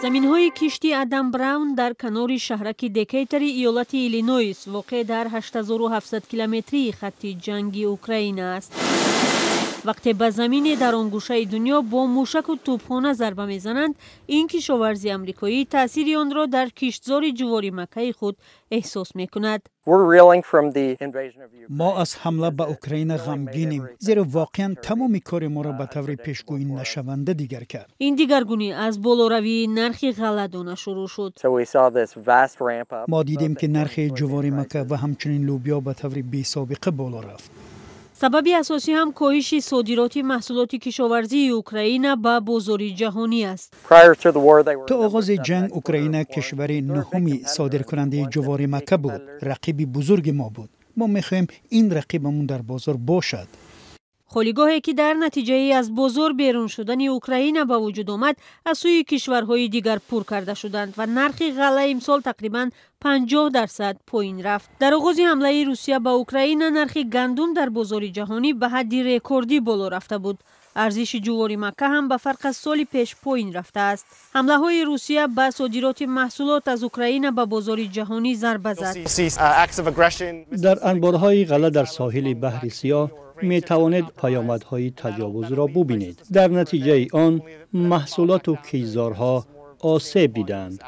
زمین‌های کشتی ادم براون در کنار شهرک دیکیتری ایالت ایلینویس واقع در 8700 کیلومتری خط جنگ اوکراین است. وقتی به زمین در آن گوشه دنیا با موشک و توپخانه ضربه میزنند، این کشاورزی آمریکایی تأثیر آن را در کشتزار جوار مکه خود احساس میکند. ما از حمله به اوکراین غمگینیم، زیرا واقعا تمام کار ما را به طور پیشگویی نشونده دیگر کرد. این دیگرگونی از بالاروی نرخ غله‌دانه شروع شد. ما دیدیم که نرخ جوار مکه و همچنین لوبیا به طور بی‌سابقه بالا رفت. سبب اساسی هم کاهش صادرات محصولات کشاورزی اوکراین به بازار جهانی است. تا آغاز جنگ اوکراین کشور نهمی صادرکننده جوار مکه بود. رقیب بزرگ ما بود. ما می‌خواهیم این رقیبمون در بازار باشد. خالیگاهی که در نتیجه از بازار بیرون شدن اوکراین به وجود آمد، از سوی کشورهای دیگر پر کرده شدند و نرخ غله امسال تقریباً 50% پایین رفت. در آغاز حمله روسیه به اوکراین نرخ گندم در بازار جهانی به حد رکوردی بالا رفته بود. ارزش جوار مکه هم به فرق از سال پیش پایین رفته است. حمله های روسیه به صادرات محصولات از اوکراین به بازار جهانی ضربه زد. در انبارهای غله در ساحل بحر سیاه می توانید پیامدهای تجاوز را ببینید. در نتیجه آن محصولات و کیزارها آسیب دیدند.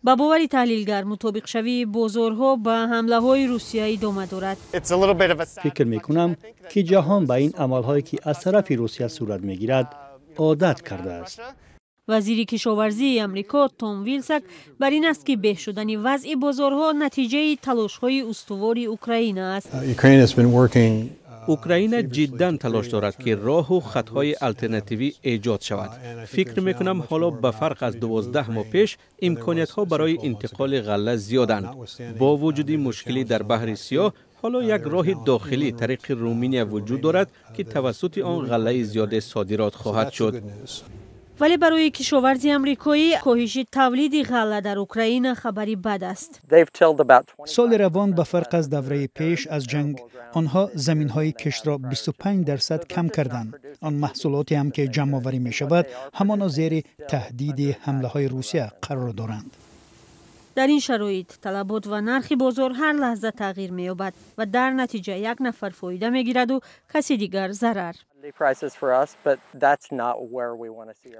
با باور تحلیلگر مطابق شوی بازارها به حمله های روسیه ادامه دارد. فکر می کنم که جهان به این عملهایی که از طرف روسیه صورت می گیرد عادت کرده است. وزیر کشاورزی امریکا توم ویلساک بر این است که بهبود شدن وضع بازارها نتیجه تلاش‌های استوار اوکراین است. اوکراین جدا تلاش دارد که راه و خطهای آلترناتیوی ایجاد شود. فکر میکنم حالا به فرق از 12 ماه پیش امکانیت ها برای انتقال غله زیادند. با وجود مشکلی در بحر سیاه، حالا یک راه داخلی طریق رومانیا وجود دارد که توسط آن غله زیاد صادرات خواهد شد. ولی برای کشاورزی آمریکایی کاهش تولید غله در اوکراین خبری بد است. سال روان به فرق از دوره پیش از جنگ، آنها زمین‌های کشت را 25% کم کردند. آن محصولاتی هم که جمع آوری می شود، همانا زیر تهدید حمله های روسیه قرار دارند. در این شرایط طلبات و نرخ بازار هر لحظه تغییر می‌یابد و در نتیجه یک نفر فایده می‌گیرد و کسی دیگر ضرر.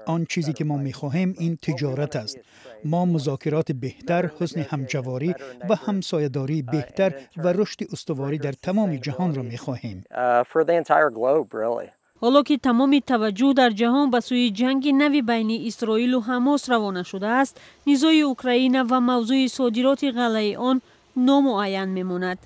آن چیزی که ما می‌خواهیم این تجارت است. ما مذاکرات بهتر، حسن همجواری و همسایه‌داری بهتر و رشد استواری در تمام جهان را می‌خواهیم. حالا که تمام توجه در جهان به سوی جنگ نوی بین اسرائیل و حماس روانه شده است، نزاع اوکراین و موضوع صادرات غله آن نامعین می‌ماند.